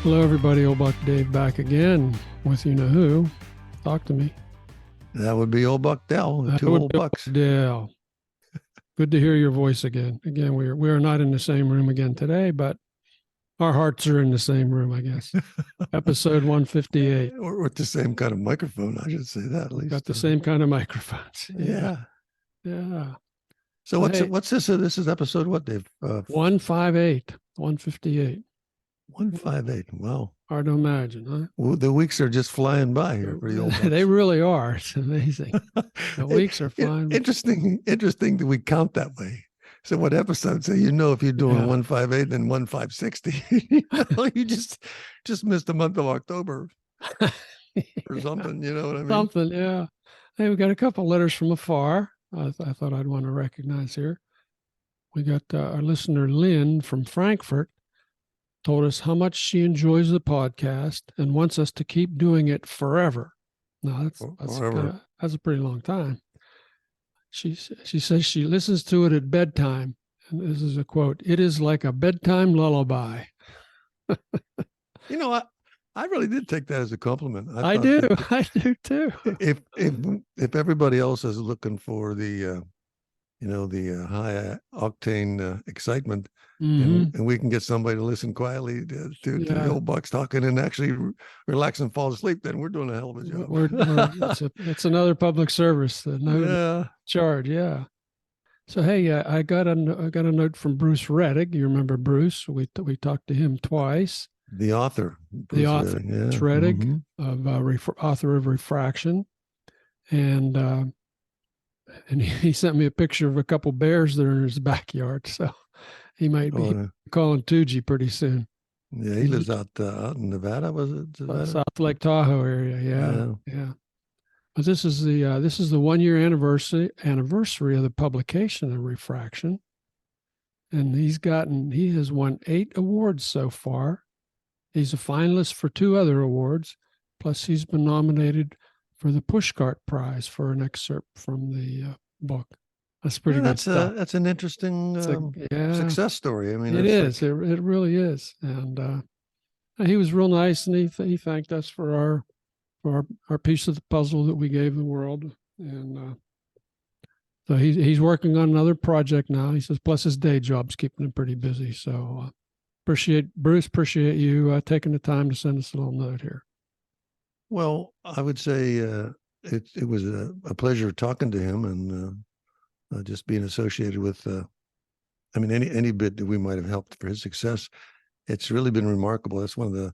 Hello, everybody. Old Buck Dave back again with you know who. Talk to me. That would be Old Buck Dell, the two old bucks. Dale. Good to hear your voice again. Again, we are not in the same room again today, but our hearts are in the same room, I guess. Episode 158. Or with the same kind of microphone, I should say that at least. Got the same kind of microphones. Yeah. So Hey, what's this? This is episode what, Dave? 158, 158. 158. Wow. Hard to imagine, huh? Well, the weeks are just flying by here for the old bucks. They really are. It's amazing. The weeks are flying. Interesting that we count that way. So what episodes? So if you're doing 158 and 1560, you just missed the month of October or something. You know what I mean? Something, yeah. Hey, we got a couple letters from afar. I thought I'd want to recognize here. We got our listener Lynn from Frankfurt. Told us how much she enjoys the podcast and wants us to keep doing it forever. Now that's a pretty long time. She says she listens to it at bedtime, and this is a quote: "It is like a bedtime lullaby." I really did take that as a compliment. I do too. If everybody else is looking for the high octane excitement, and we can get somebody to listen quietly to the old bucks talking and actually relax and fall asleep, then we're doing a hell of a job. It's another public service. No charge. Yeah. So hey, I got a note from Bruce Rettig. You remember Bruce? We talked to him twice. The author, Rettig, of author of Refraction, and he sent me a picture of a couple bears that are in his backyard. So he might be calling Tucci pretty soon. Yeah, he lives out in Nevada. Was it Nevada? South Lake Tahoe area? Yeah. But this is the 1 year anniversary of the publication of Refraction, and he has won 8 awards so far. He's a finalist for 2 other awards, plus he's been nominated for the Pushcart Prize for an excerpt from the book. That's pretty good stuff. That's an interesting success story. I mean, it is. It really is. And he was real nice, and he thanked us for our piece of the puzzle that we gave the world. And so he's working on another project now. He says, plus his day job's keeping him pretty busy. So appreciate you taking the time to send us a little note here. Well, I would say it was a pleasure talking to him and just being associated with, any bit that we might have helped for his success. It's really been remarkable. That's one of the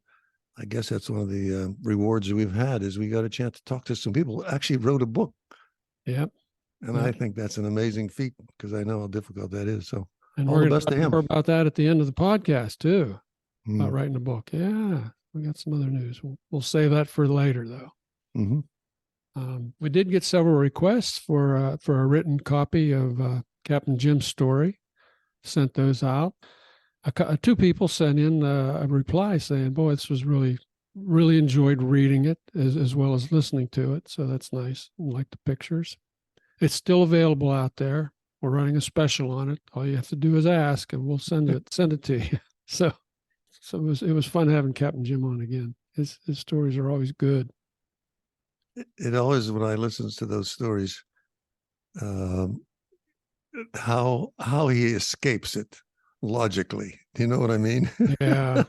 rewards that we've had is we got a chance to talk to some people who actually wrote a book. Yep. And I think that's an amazing feat because I know how difficult that is. So and all we're the best to him. More about that at the end of the podcast too, about writing a book. Yeah. We got some other news. We'll save that for later, though. Mm-hmm. We did get several requests for a written copy of Captain Jim's story. Sent those out. 2 people sent in a reply saying, "Boy, this was really, really enjoyed reading it as well as listening to it." So that's nice. I like the pictures. It's still available out there. We're running a special on it. All you have to do is ask, and we'll send it to you. So it was fun having Captain Jim on again. His stories are always good. It always, when I listen to those stories, how he escapes it logically. Do you know what I mean? Yeah.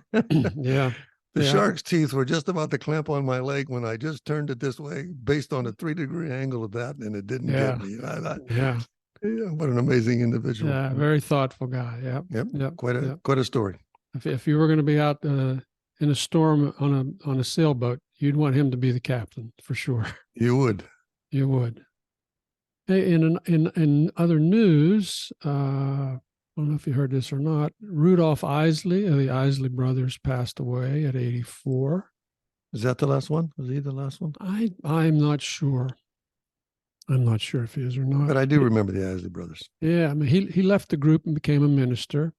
Yeah. The shark's teeth were just about to clamp on my leg when I just turned it this way based on a 3-degree angle of that, and it didn't get me. What an amazing individual. Yeah, very thoughtful guy. Yep. Quite a story. If you were going to be out in a storm on a sailboat, you'd want him to be the captain for sure. You would. Hey, in other news, I don't know if you heard this or not. Rudolph Isley of the Isley brothers passed away at 84. Is that the last one? Was he the last one? I'm not sure. I'm not sure if he is or not. But I do remember the Isley brothers. Yeah, I mean, he left the group and became a minister.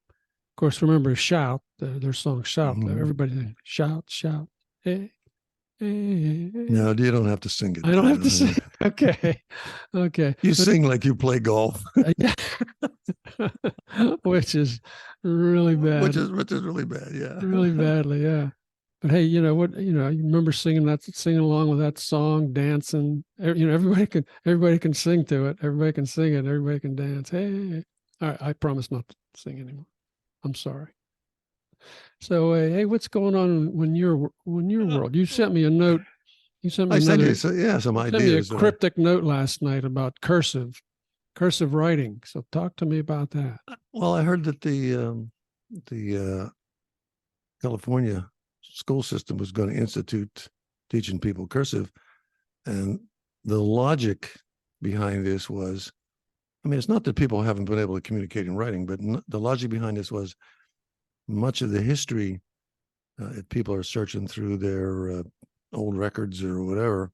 Of course, remember Shout, their song Shout. Mm-hmm. Everybody shout, shout. Hey, hey. No, you don't have to sing it. I don't have to sing. Okay. You sing like you play golf. Which is really bad. Which is really bad, yeah. Really badly, yeah. But hey, you know what? You remember singing along with that song, dancing. Everybody can sing to it. Everybody can sing it. Everybody can dance. Hey, all right. I promise not to sing anymore. I'm sorry. So, hey, what's going on when your world? You sent me a note. You sent me I sent another. you, some You sent me a ideas. cryptic note last night about cursive writing. So, talk to me about that. Well, I heard that the California school system was going to institute teaching people cursive, and the logic behind this was, I mean, it's not that people haven't been able to communicate in writing, but the logic behind this was much of the history, if people are searching through their old records or whatever,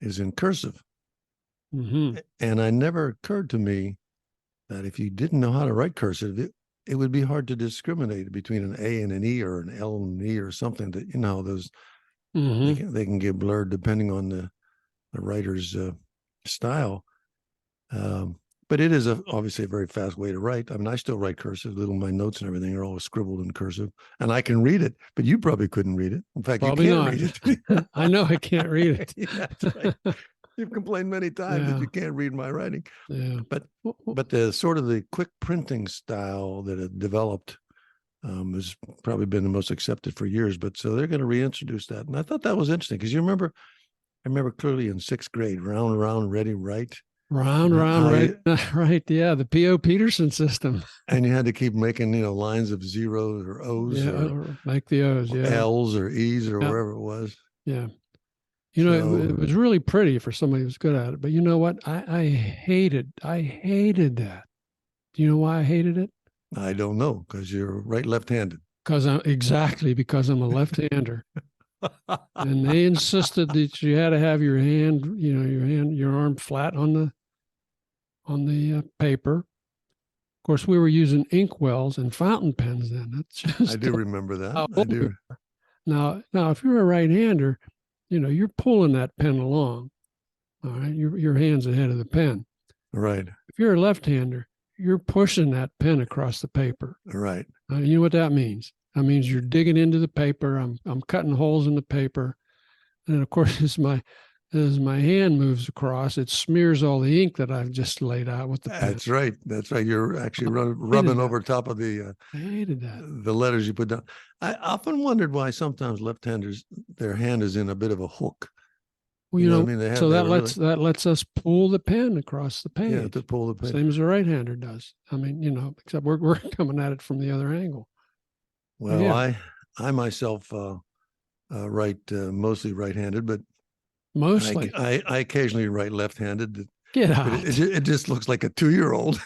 is in cursive. Mm-hmm. And it never occurred to me that if you didn't know how to write cursive, it would be hard to discriminate between an A and an E or an L and an E or something. That, you know, those Mm-hmm. they can get blurred depending on the writer's style. But it is obviously a very fast way to write. I mean, I still write cursive. My notes and everything are always scribbled in cursive, and I can read it. But you probably couldn't read it. In fact, Probably you can't not. read it. I know I can't read it. Yeah, that's right. You've complained many times that you can't read my writing. Yeah. But the sort of the quick printing style that had developed has probably been the most accepted for years. But so they're going to reintroduce that, and I thought that was interesting because I remember clearly in sixth grade, round, round, ready, right. Round, right, right. Yeah, the P.O. Peterson system. And you had to keep making, lines of zeros or O's or like the O's, L's or E's or wherever it was. Yeah. It was really pretty for somebody who's good at it. But you know what? I hated that. Do you know why I hated it? I don't know, because you're left-handed. Because I'm a left-hander. And they insisted that you had to have your arm flat on the paper. Of course, we were using ink wells and fountain pens then. That's just I do remember that. I do. Now, if you're a right-hander, you're pulling that pen along. All right, your hand's ahead of the pen. Right. If you're a left-hander, you're pushing that pen across the paper. Right. You know what that means? That means you're digging into the paper. I'm cutting holes in the paper, and of course, as my hand moves across, it smears all the ink that I've just laid out with the pen. That's right. That's right. You're actually rubbing over top of the. I hated that. The letters you put down. I often wondered why sometimes left-handers, their hand is in a bit of a hook. Well, you know what I mean? So that lets us pull the pen across the page. Yeah, to pull the pen. Same as a right-hander does. I mean, except we're coming at it from the other angle. Well, yeah. I myself write mostly right-handed, but mostly I occasionally write left-handed. Get out! It just looks like a 2-year-old.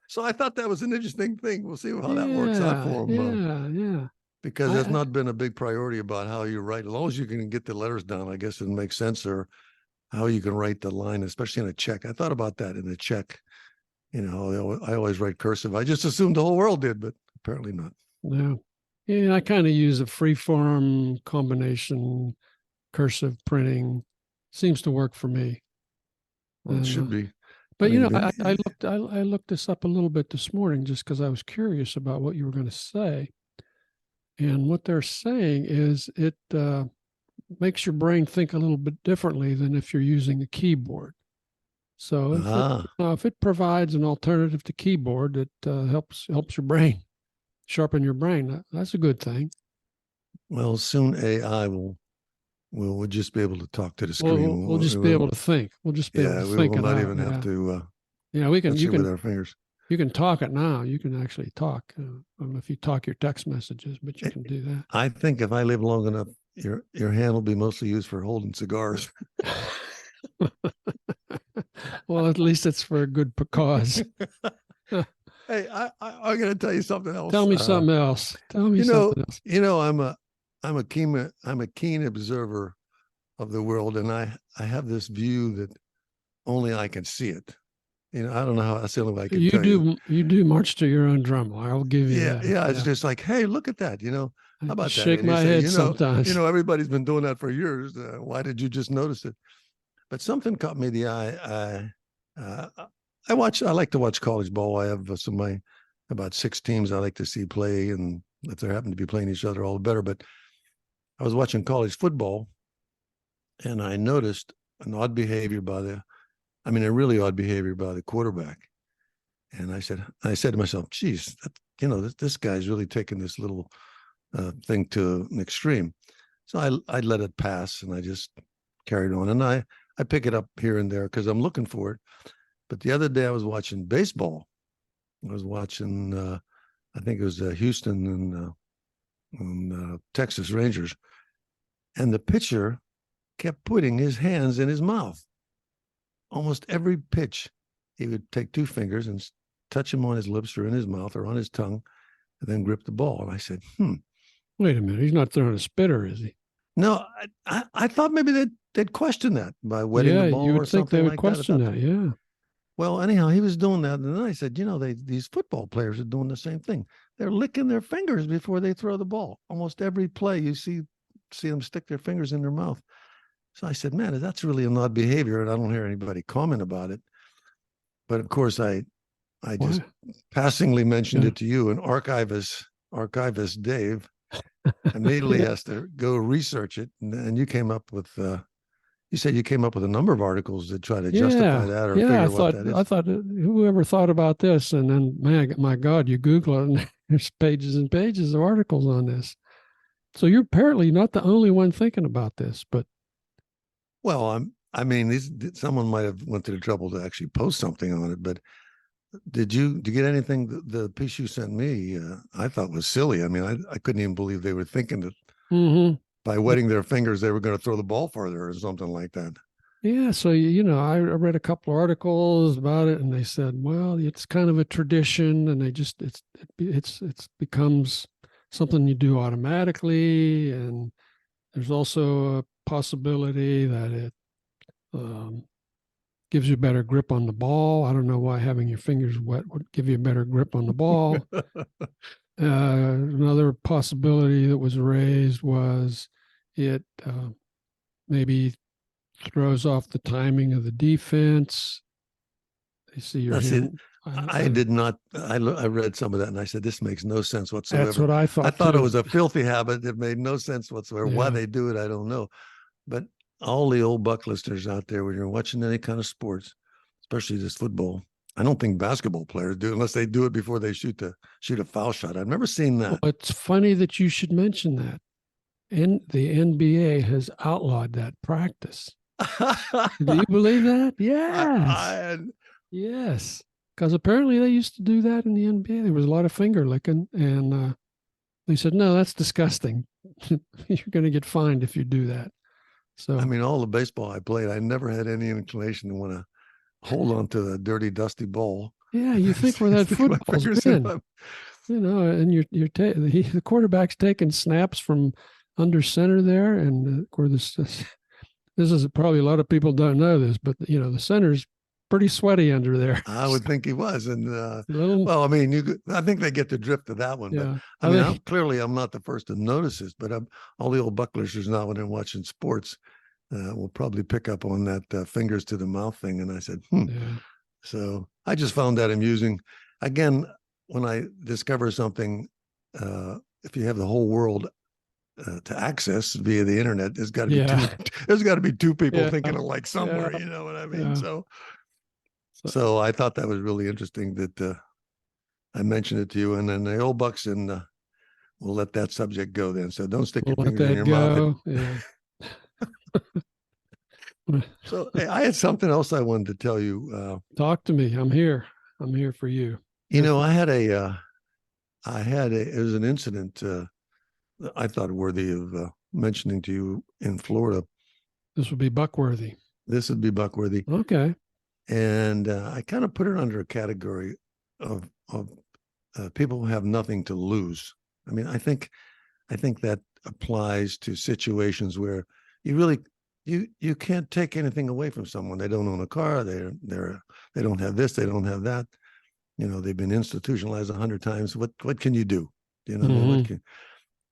So I thought that was an interesting thing. We'll see how that works out for them. Yeah. Because that's not been a big priority about how you write. As long as you can get the letters down, I guess it makes sense, or how you can write the line, especially in a check. I thought about that in a check. I always write cursive. I just assumed the whole world did, but apparently not. No. Yeah, I kind of use a free-form combination cursive printing. Seems to work for me. Well, it should be. But I looked this up a little bit this morning just because I was curious about what you were going to say. And what they're saying is it makes your brain think a little bit differently than if you're using a keyboard. So if it provides an alternative to keyboard that helps your brain, sharpen your brain, that's a good thing. Well, soon AI we'll just be able to talk to the screen. We'll just be able to think. We'll just be able to think. We will not even have to. We can. You can with our fingers. You can talk it now. You can actually talk. I don't know if you talk your text messages, but you can do that. I think if I live long enough, your hand will be mostly used for holding cigars. Well, at least it's for a good cause. Hey, I'm going to tell you something else. Tell me something else. Tell me something else. I'm a keen observer of the world, and I have this view that only I can see it. I don't know how. That's the only way I can tell you. You do march to your own drum. I'll give you that. Yeah. It's just like, hey, look at that. How about that? Shake my head sometimes. Everybody's been doing that for years. Why did you just notice it? But something caught me the eye. I like to watch college ball. I have about 6 teams I like to see play, and if they happen to be playing each other, all the better. But I was watching college football, and I noticed an odd behavior a really odd behavior by the quarterback. And I said to myself, geez, this guy's really taking this little thing to an extreme. So I let it pass, and I just carried on. And I pick it up here and there because I'm looking for it. But the other day I was watching baseball. I was watching, I think it was Houston and Texas Rangers. And the pitcher kept putting his hands in his mouth. Almost every pitch, he would take two fingers and touch him on his lips or in his mouth or on his tongue, and then grip the ball. And I said, Wait a minute. He's not throwing a spitter, is he? No, I thought maybe they'd question that by wetting the ball you would or think something they would like question that. Yeah. Well, anyhow, he was doing that. And then I said, these football players are doing the same thing. They're licking their fingers before they throw the ball. Almost every play you see them stick their fingers in their mouth. So I said, man, that's really an odd behavior. And I don't hear anybody comment about it. But of course, I just passingly mentioned it to you, and archivist Dave immediately has to go research it. And you came up with, you said you came up with a number of articles to try to justify that or figure what that is. I thought, whoever thought about this? And then, man, my God, you Google it, and there's pages and pages of articles on this. So you're apparently not the only one thinking about this, but. Well, someone might have went to the trouble to actually post something on it, but did you get anything? The piece you sent me, I thought was silly. I mean, I couldn't even believe they were thinking that by wetting their fingers, they were going to throw the ball farther or something like that. Yeah. So, I read a couple of articles about it, and they said, well, it's kind of a tradition, and it becomes something you do automatically. And there's also a possibility that it gives you a better grip on the ball. I don't know why having your fingers wet would give you a better grip on the ball. Another possibility that was raised was it maybe throws off the timing of the defense. They see your hand. I did not. I read some of that, and I said, this makes no sense whatsoever. That's what I thought. I thought it was a filthy habit. It made no sense whatsoever. Yeah. Why they do it, I don't know. But all the old Buck listeners out there, when you're watching any kind of sports, especially this football, I don't think basketball players do unless they do it before they shoot a foul shot. I've never seen that. Well, it's funny that you should mention that. And the NBA has outlawed that practice. Do you believe that? Yes. Yes. Because apparently they used to do that in the NBA. There was a lot of finger licking, and they said, no, that's disgusting. You're going to get fined if you do that. So, I mean, all the baseball I played, I never had any inclination to want to hold on to the dirty, dusty ball. Yeah, you think where that football's been, and the quarterback's taking snaps from under center there, and where this is probably a lot of people don't know this, but the center's pretty sweaty under there. I would think he was, and I think they get the drift of that one. Yeah. But clearly, I'm not the first to notice this, but all the old Buck listeners now, when they're watching sports, will probably pick up on that fingers to the mouth thing. And I said, Yeah. So I just found that amusing. Again, when I discover something, if you have the whole world to access via the internet, there's got to be two people thinking alike somewhere. You know what I mean? Yeah. So I thought that was really interesting that I mentioned it to you, and then the old Bucks, and we'll let that subject go then. So don't stick your fingers in your mouth. Yeah. So hey, I had something else I wanted to tell you. Talk to me. I'm here. I'm here for you. It was an incident I thought worthy of mentioning to you in Florida. This would be Buckworthy. This would be Buckworthy. Okay. And I kind of put it under a category of people who have nothing to lose. I mean, I think that applies to situations where you can't take anything away from someone. They don't own a car. They don't have this. They don't have that. They've been institutionalized 100 times. What can you do?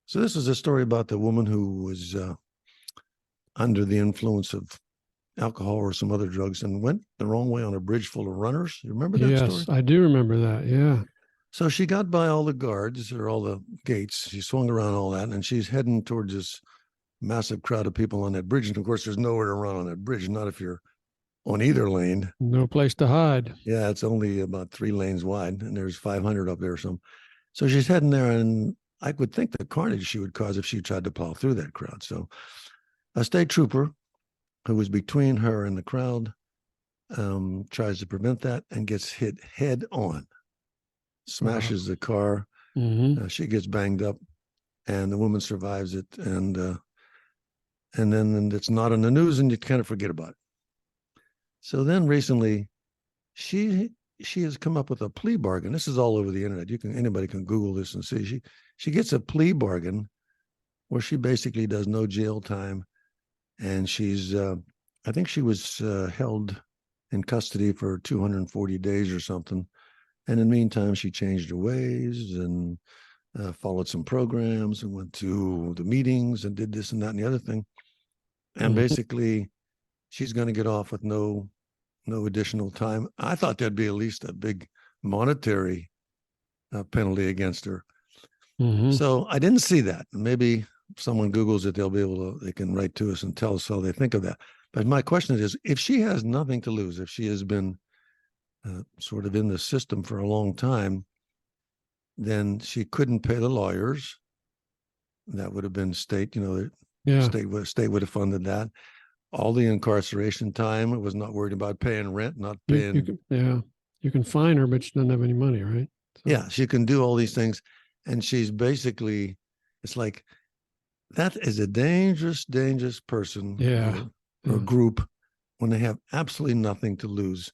So this is a story about the woman who was under the influence of alcohol or some other drugs and went the wrong way on a bridge full of runners. You remember that story? Yes, I do remember that. Yeah. So she got by all the guards or all the gates. She swung around all that, and she's heading towards this massive crowd of people on that bridge. And of course, there's nowhere to run on that bridge, not if you're on either lane. No place to hide. Yeah, it's only about 3 lanes wide, and there's 500 up there or something. So she's heading there, and I would think the carnage she would cause if she tried to plow through that crowd. So a state trooper who was between her and the crowd tries to prevent that and gets hit head on, smashes the car. Mm-hmm. She gets banged up, and the woman survives it. And then it's not in the news, and you kind of forget about it. So then recently, she has come up with a plea bargain. This is all over the internet. Anybody can Google this and see. She gets a plea bargain where she basically does no jail time, and she's I think she was held in custody for 240 days or something. And in the meantime, she changed her ways and followed some programs and went to the meetings and did this and that and the other thing. And basically, she's going to get off with no additional time. I thought there'd be at least a big monetary penalty against her. Mm-hmm. So I didn't see that. Maybe if someone Googles it, they can write to us and tell us how they think of that. But my question is, if she has nothing to lose, if she has been sort of in the system for a long time, then she couldn't pay the lawyers. That would have been state, state would have funded that. All the incarceration time, it was not worried about paying rent, not paying. You can fine her, but she doesn't have any money, right? So. Yeah, she can do all these things. And she's basically, it's like, that is a dangerous person or group when they have absolutely nothing to lose.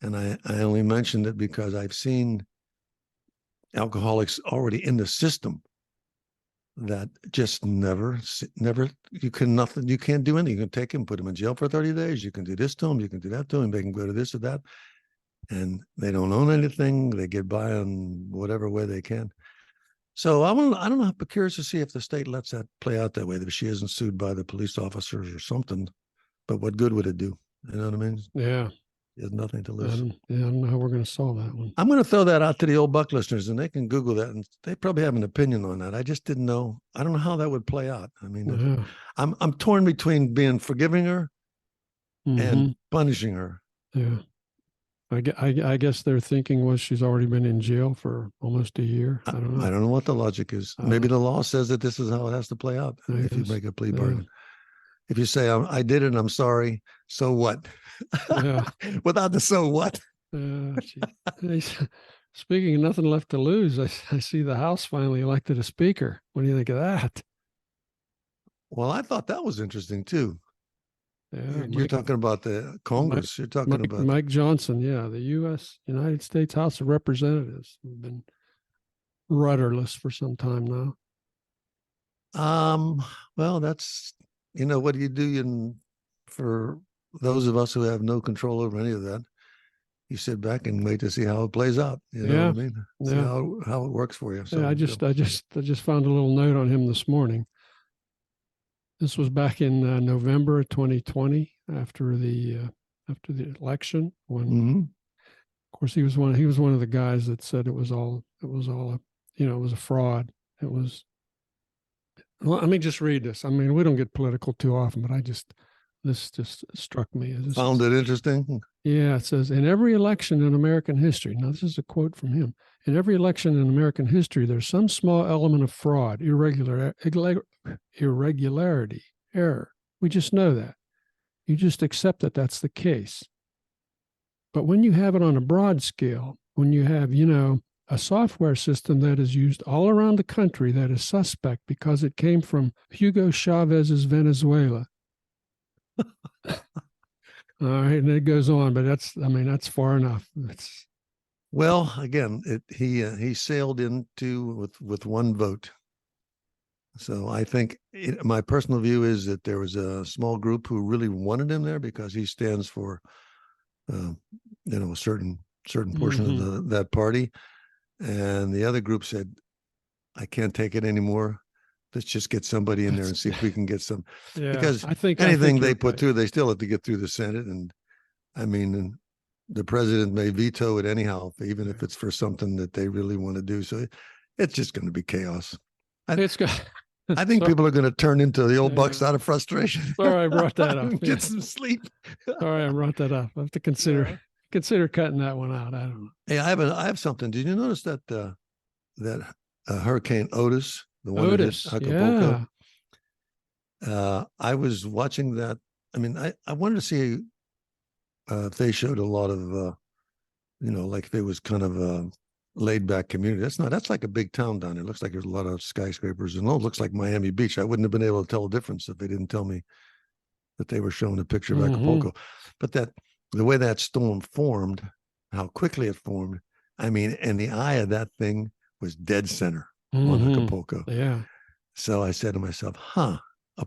And I only mentioned it because I've seen alcoholics already in the system that just never, you can't do anything. You can take him, put him in jail for 30 days. You can do this to him. You can do that to him. They can go to this or that. And they don't own anything. They get by on whatever way they can. So I don't know. I'm curious to see if the state lets that play out that way, that she isn't sued by the police officers or something. But what good would it do? You know what I mean? Yeah. There's nothing to lose. I don't know how we're going to solve that one. I'm going to throw that out to the old Buck listeners, and they can Google that, and they probably have an opinion on that. I just didn't know. I don't know how that would play out. I mean, I'm torn between being forgiving her and punishing her. Yeah. I guess their thinking was she's already been in jail for almost a year. I don't know. I don't know what the logic is. Maybe the law says that this is how it has to play out if you make a plea bargain. If you say, I did it and I'm sorry, so what? Yeah. Without the so what? Speaking of nothing left to lose, I see the House finally elected a speaker. What do you think of that? Well, I thought that was interesting too. Yeah, you're talking about the Congress. You're talking about Mike Johnson. Yeah, the United States House of Representatives have been rudderless for some time now. Well, that's, what do you do for those of us who have no control over any of that? You sit back and wait to see how it plays out. You know what I mean? See how it works for you. So, I just found a little note on him this morning. This was back in November of 2020, after the election. When, of course, he was one of the guys that said it was all it was a fraud. It was. Well, let me just read this. I mean, we don't get political too often, but this just struck me. Found it interesting. Yeah, it says, in every election in American history, now this is a quote from him, in every election in American history, there's some small element of fraud, irregularity, error. We just know that. You just accept that that's the case. But when you have it on a broad scale, when you have, a software system that is used all around the country that is suspect because it came from Hugo Chavez's Venezuela. All right, and it goes on, but that's far enough. Well, again, he sailed into with one vote. So I think my personal view is that there was a small group who really wanted him there because he stands for, a certain portion of that party, and the other group said, "I can't take it anymore. Let's just get somebody in there and see if we can get some." Yeah, because I think anything they put through, they still have to get through the Senate, and I mean, the president may veto it anyhow, even if it's for something that they really want to do. So it's just going to be chaos. It's got. I think people are going to turn into the old bucks out of frustration. Sorry, I brought that up. Get some sleep. Sorry, I brought that up. I have to consider cutting that one out. I don't know. Hey, I have something. Did you notice that Hurricane Otis, the one that hit Acapulco? Yeah. I was watching that. I mean, I wanted to see if they showed a lot of, like if it was kind of a laid back community. That's like a big town down there. It looks like there's a lot of skyscrapers, and it looks like Miami Beach. I wouldn't have been able to tell the difference if they didn't tell me that they were showing a picture of Acapulco. But the way that storm formed, how quickly it formed, I mean, and the eye of that thing was dead center on Acapulco. Yeah. So I said to myself, a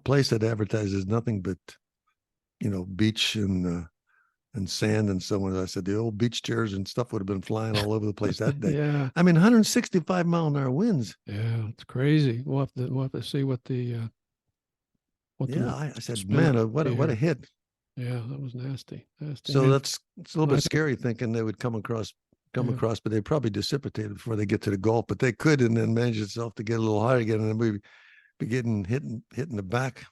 place that advertises nothing but, beach and sand and so on. I said, the old beach chairs and stuff would have been flying all over the place that day. Yeah. I mean, 165-mile-an-hour winds. Yeah, it's crazy. We'll have to see what the I said, man, what a hit. Yeah, that was nasty. So it's a little bit scary thinking they would come across, but they probably dissipated before they get to the Gulf. But they could, and then manage itself to get a little higher again, and then we'd be hitting the back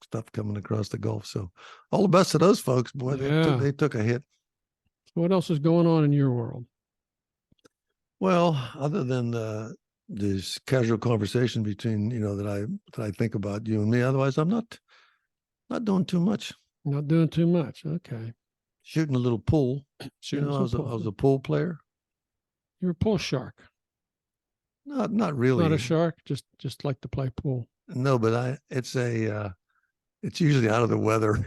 stuff coming across the Gulf. So all the best to those folks, boy. They took a hit. What else is going on in your world? Well, other than this casual conversation between that I think about you and me, otherwise I'm not doing too much. Not doing too much. Okay. Shooting a little pool. I was a pool player. You're a pool shark. Not really. Not a shark. Just like to play pool. No, but it's usually out of the weather.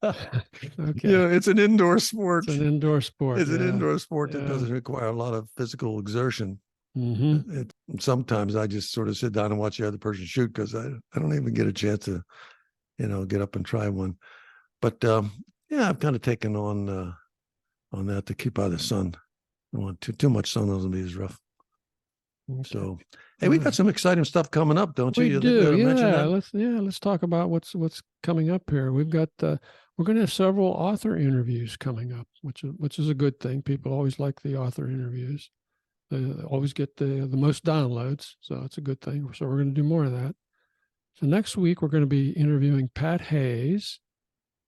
Okay. It's an indoor sport. It's an indoor sport. It's an indoor sport that doesn't require a lot of physical exertion. Sometimes I just sort of sit down and watch the other person shoot because I don't even get a chance to, get up and try one. But I've kind of taken on that to keep out of the sun. I don't want too much sun on me is rough. Okay. So, hey, we got some exciting stuff coming up, don't you? We do. Let's talk about what's coming up here. We've got we're going to have several author interviews coming up, which is a good thing. People always like the author interviews. They always get the most downloads, so it's a good thing. So we're going to do more of that. So next week we're going to be interviewing Pat Hayes.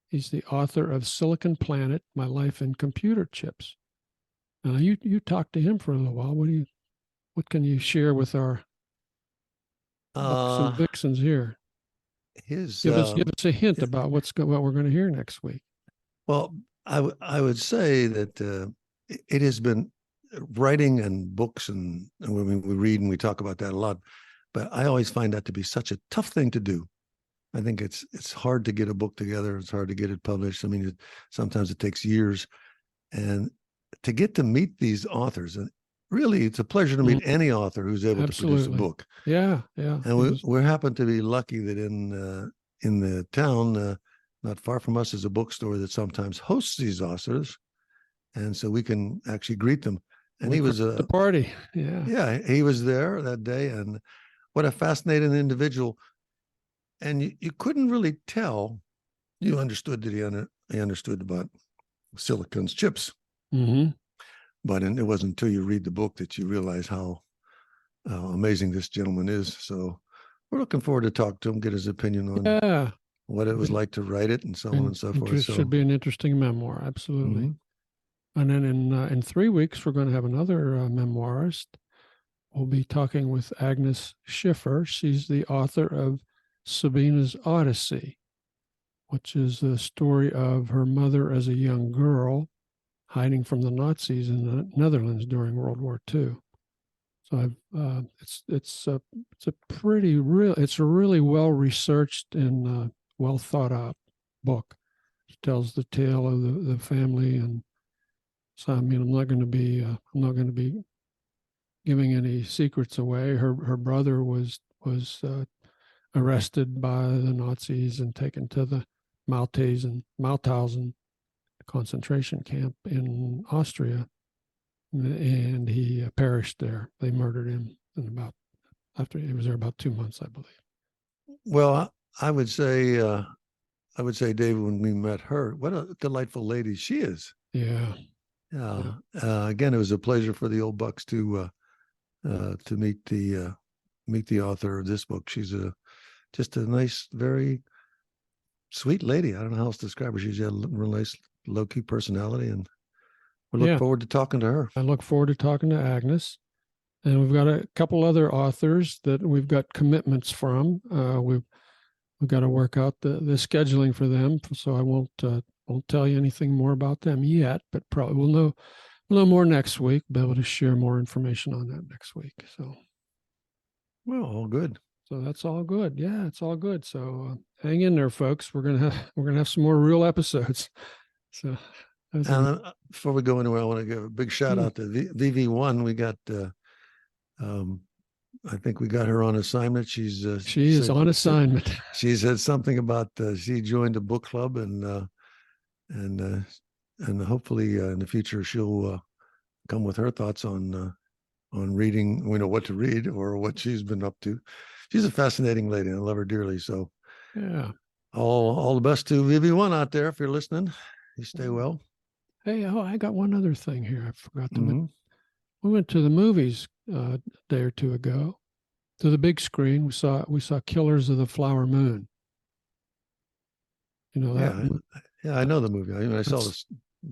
He's the author of Silicon Planet: My Life in Computer Chips. You talked to him for a little while. What can you share with our bucks and vixens here? Give us a hint about what we're going to hear next week. Well, I would say that it has been writing and books, and when we read and we talk about that a lot, but I always find that to be such a tough thing to do. I think it's hard to get a book together. It's hard to get it published. I mean, sometimes it takes years, and to get to meet these authors, and really, it's a pleasure to meet any author who's able to produce a book. Yeah. And we happen to be lucky that in the town, not far from us, is a bookstore that sometimes hosts these authors, and so we can actually greet them. And he was the party. Yeah, he was there that day, and what a fascinating individual. And you couldn't really tell. You understood that he understood about silicon's chips. But it wasn't until you read the book that you realize how amazing this gentleman is. So we're looking forward to talk to him, get his opinion on what it was like to write it, and so on and so forth. It should be an interesting memoir, absolutely. And then in 3 weeks, we're going to have another memoirist. We'll be talking with Agnes Schiffer. She's the author of Sabina's Odyssey, which is the story of her mother as a young girl hiding from the Nazis in the Netherlands during World War II. So it's a really well researched and well thought out book. It tells the tale of the family, and so I mean I'm not going to be giving any secrets away. Her brother was arrested by the Nazis and taken to the Mauthausen concentration camp in Austria, and he perished there. They murdered him after he was there about 2 months, I believe. Well, I would say I would say, David, when we met her, what a delightful lady she is. Yeah. Yeah. Again, it was a pleasure for the old Bucks to meet the author of this book. She's just a nice, very sweet lady. I don't know how else to describe her. She's got a real nice, low key personality, and we look forward to talking to her. I look forward to talking to Agnes. And we've got a couple other authors that we've got commitments from. We've got to work out the scheduling for them. So I won't tell you anything more about them yet, but probably we'll know more next week. Be able to share more information on that next week. So, well, all good. So that's all good. Yeah, it's all good. So hang in there, folks. We're gonna have some more real episodes. So. And before we go anywhere, I want to give a big shout out to VV1. We got. I think we got her on assignment. She is on assignment. She said something about she joined a book club, and hopefully in the future she'll come with her thoughts on reading. We know what to read or what she's been up to. She's a fascinating lady, and I love her dearly. So yeah, all the best to VV1 out there. If you're listening, you stay well. Hey, I got one other thing here. I forgot to mention. We went to the movies a day or two ago, to the big screen. We saw Killers of the Flower Moon. You know that? Yeah, I know the movie. I saw this.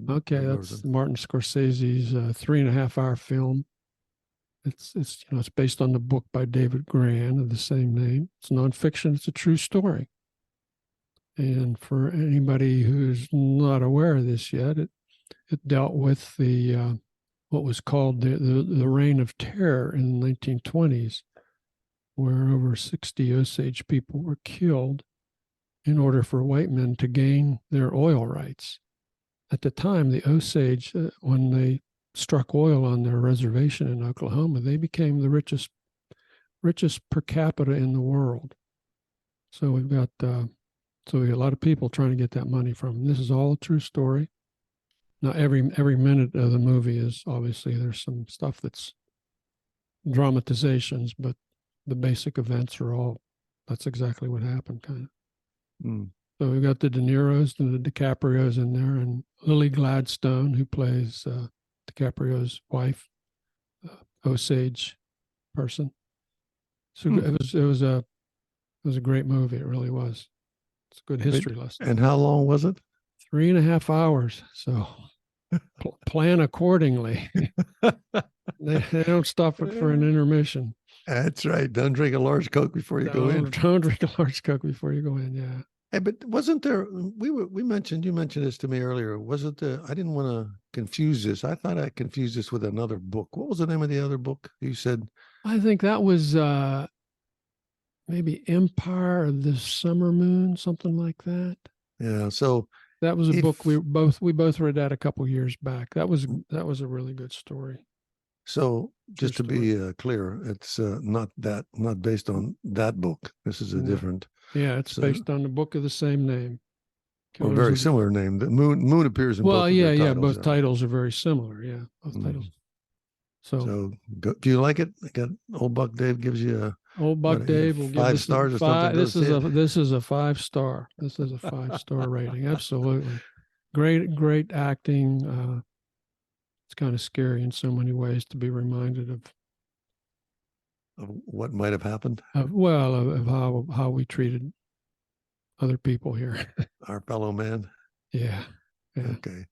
Okay, that's Martin Scorsese's 3.5-hour film. It's based on the book by David Gran of the same name. It's nonfiction. It's a true story. And for anybody who's not aware of this yet, it dealt with the what was called the Reign of Terror in the 1920s, where over 60 Osage people were killed in order for white men to gain their oil rights. At the time, the Osage, when they struck oil on their reservation in Oklahoma, they became the richest per capita in the world. So we've got a lot of people trying to get that money from them. This is all a true story. Now, every minute of the movie is obviously there's some stuff that's dramatizations, but the basic events are that's exactly what happened, kind of. So we've got the De Niro's and the DiCaprios in there, and Lily Gladstone, who plays DiCaprio's wife, Osage person. So it was a great movie. It really was. It's a good history lesson. And how long was it? 3.5 hours. So plan accordingly. They don't stop it for an intermission. That's right. Don't drink a large Coke before you go in. Don't drink a large Coke before you go in. Yeah. Hey, but wasn't there? You mentioned this to me earlier. Wasn't there? I didn't want to confuse this. I thought I confused this with another book. What was the name of the other book you said? I think that was maybe Empire of the Summer Moon, something like that. Yeah. So that was a book we both read that a couple years back. That was a really good story. So just to be clear, it's not based on that book. This is a different. Yeah, it's based on the book of the same name. Or a very similar name. The moon appears in both. Well, yeah. Both titles are very similar. Yeah, both titles. So do you like it? Old Buck Dave gives you Old Buck Dave will give 5 stars or something. This is a 5-star. This is a 5-star rating. Absolutely, great acting. It's kind of scary in so many ways to be reminded of what might have happened. Of how we treated other people here. Our fellow man. Yeah. Okay.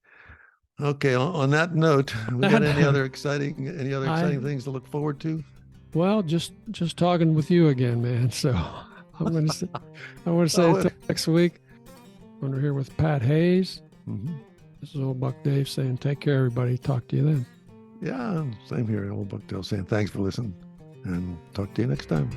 On that note, we got any other exciting things to look forward to? Well, just talking with you again, man. So I want to say until next week, when we're here with Pat Hayes. Mm-hmm. This is Old Buck Dave saying, take care, everybody. Talk to you then. Yeah, same here. Old Buck Dave saying, thanks for listening, and talk to you next time.